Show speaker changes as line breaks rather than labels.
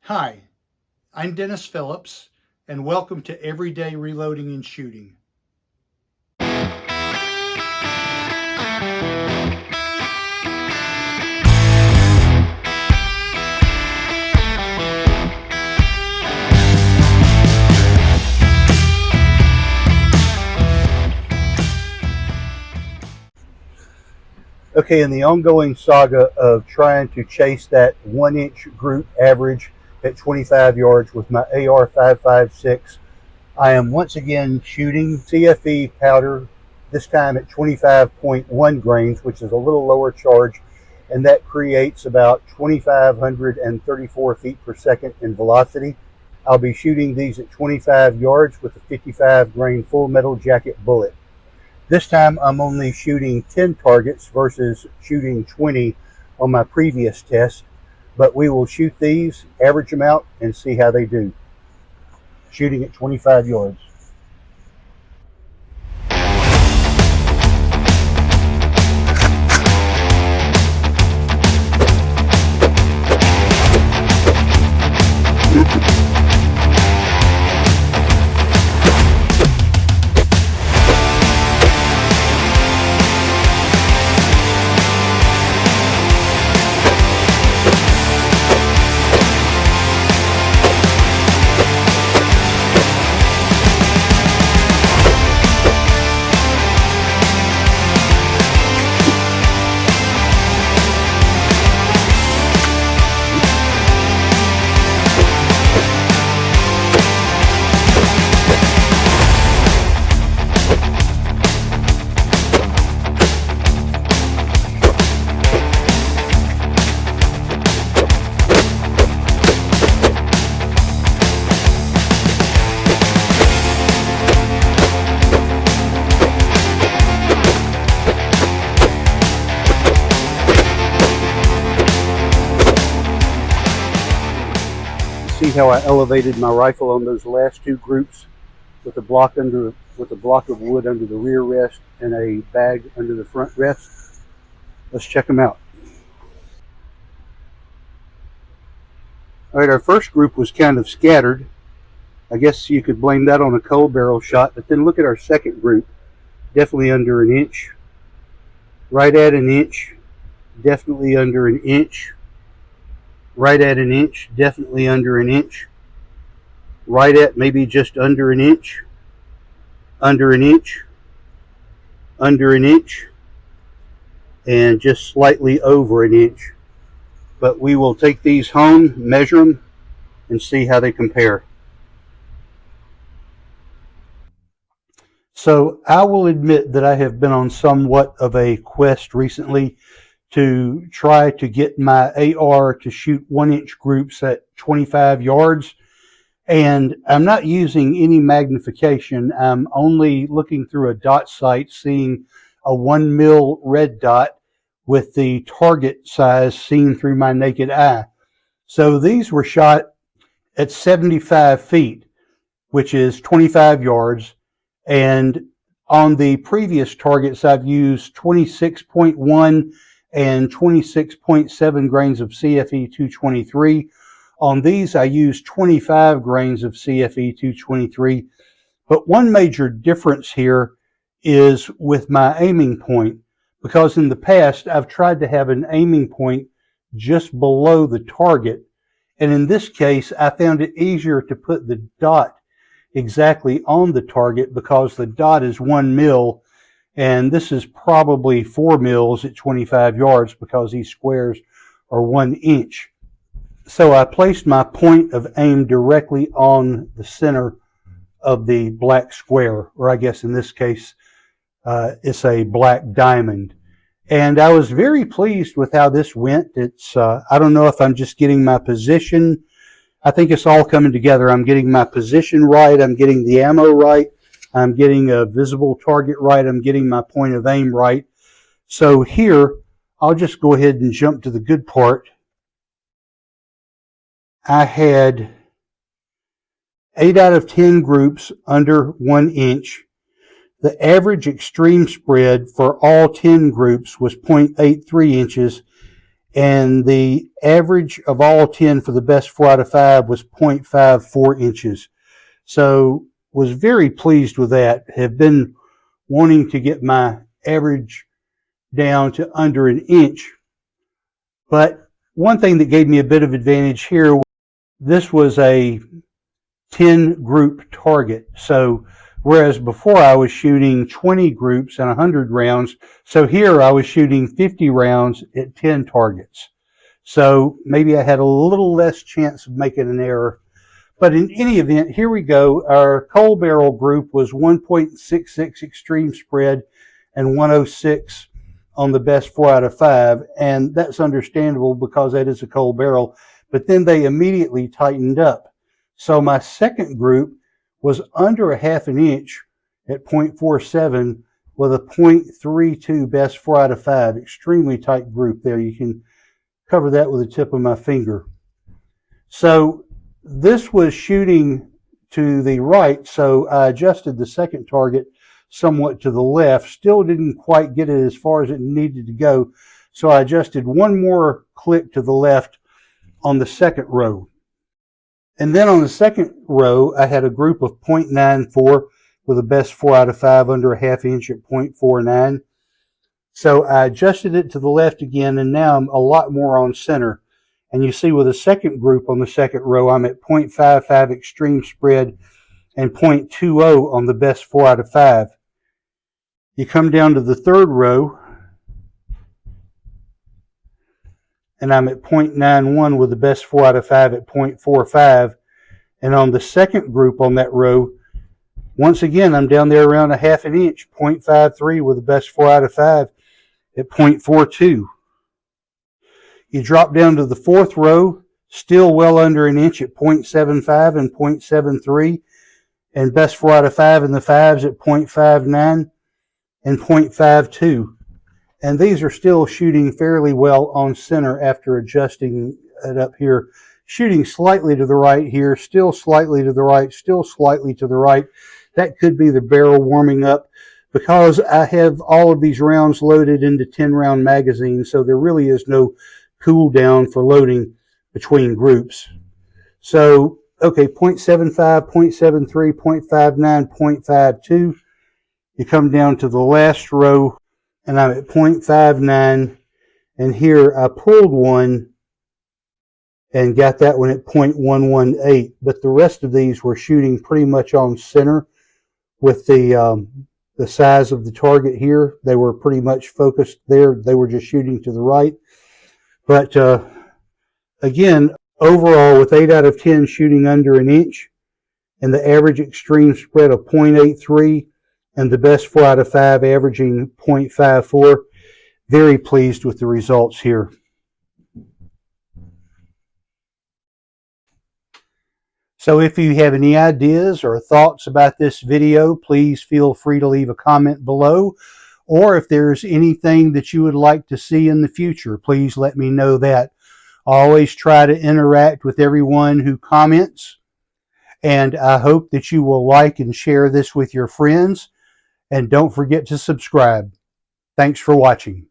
Hi, I'm Dennis Phillips, and welcome to Everyday Reloading and Shooting. Okay, in the ongoing saga of trying to chase that 1-inch group average at 25 yards with my AR 5.56, I am once again shooting CFE powder, this time at 25.1 grains, which is a little lower charge, and that creates about 2,534 feet per second in velocity. I'll be shooting these at 25 yards with a 55 grain full metal jacket bullet. This time I'm only shooting 10 targets versus shooting 20 on my previous test, but we will shoot these, average them out, and see how they do. Shooting at 25 yards. See how I elevated my rifle on those last two groups with a block of wood under the rear rest and a bag under the front rest. Let's check them out. All right, our first group was kind of scattered. I guess you could blame that on a cold barrel shot, but then look at our second group. Definitely under an inch, right at an inch, definitely under an inch, right at an inch, definitely under an inch, right at maybe just under an inch, under an inch, under an inch, and just slightly over an inch. But we will take these home, measure them, and see how they compare. So I will admit that I have been on somewhat of a quest recently to try to get my AR to shoot 1-inch groups at 25 yards. And I'm not using any magnification. I'm only looking through a dot sight, seeing a 1 mil red dot with the target size seen through my naked eye. So these were shot at 75 feet, which is 25 yards. And on the previous targets, I've used 26.1 and 26.7 grains of CFE 223. On these, I used 25 grains of CFE 223. But one major difference here is with my aiming point, because in the past, I've tried to have an aiming point just below the target. And in this case, I found it easier to put the dot exactly on the target because the dot is 1 mil, and this is probably 4 mils at 25 yards because these squares are 1 inch. So I placed my point of aim directly on the center of the black square, or I guess in this case, it's a black diamond. And I was very pleased with how this went. It's, I don't know if I'm just getting my position. I think it's all coming together. I'm getting my position right. I'm getting the ammo right. I'm getting a visible target right. I'm getting my point of aim right. So here, I'll just go ahead and jump to the good part. I had 8 out of 10 groups under 1 inch. The average extreme spread for all 10 groups was 0.83 inches, And the average of all 10 for the best 4 out of 5 was 0.54 inches. So was very pleased with that. Have been wanting to get my average down to under an inch. But one thing that gave me a bit of advantage here, this was a 10 group target. So whereas before I was shooting 20 groups and 100 rounds, so here I was shooting 50 rounds at 10 targets. So maybe I had a little less chance of making an error. But in any event, here we go. Our cold barrel group was 1.66 extreme spread and 106 on the best 4 out of 5. And that's understandable because that is a cold barrel. But then they immediately tightened up. So my second group was under a half an inch at 0.47 with a 0.32 best 4 out of 5. Extremely tight group there. You can cover that with the tip of my finger. So this was shooting to the right, so I adjusted the second target somewhat to the left. Still didn't quite get it as far as it needed to go, so I adjusted one more click to the left on the second row. And then on the second row, I had a group of 0.94 with a best 4 out of 5 under a half inch at 0.49. So I adjusted it to the left again, and now I'm a lot more on center. And you see with the second group on the second row, I'm at 0.55 extreme spread and 0.20 on the best 4 out of 5. You come down to the third row, and I'm at 0.91 with the best 4 out of 5 at 0.45. And on the second group on that row, once again, I'm down there around a half an inch, 0.53 with the best 4 out of 5 at 0.42. You drop down to the fourth row, still well under an inch at 0.75 and 0.73, and best 4 out of 5 in the fives at 0.59 and 0.52. And these are still shooting fairly well on center after adjusting it up here. Shooting slightly to the right here, still slightly to the right, still slightly to the right. That could be the barrel warming up because I have all of these rounds loaded into 10-round magazines, so there really is no cool down for loading between groups. So, okay, 0.75, 0.73, 0.59, 0.52. You come down to the last row, and I'm at 0.59, and here I pulled one and got that one at 0.118, but the rest of these were shooting pretty much on center with the size of the target here. They were pretty much focused there. They were just shooting to the right. But again, overall, with 8 out of 10 shooting under an inch, and the average extreme spread of 0.83, and the best 4 out of 5 averaging 0.54, very pleased with the results here. So if you have any ideas or thoughts about this video, please feel free to leave a comment below. Or if there's anything that you would like to see in the future, please let me know that. I always try to interact with everyone who comments. And I hope that you will like and share this with your friends. And don't forget to subscribe. Thanks for watching.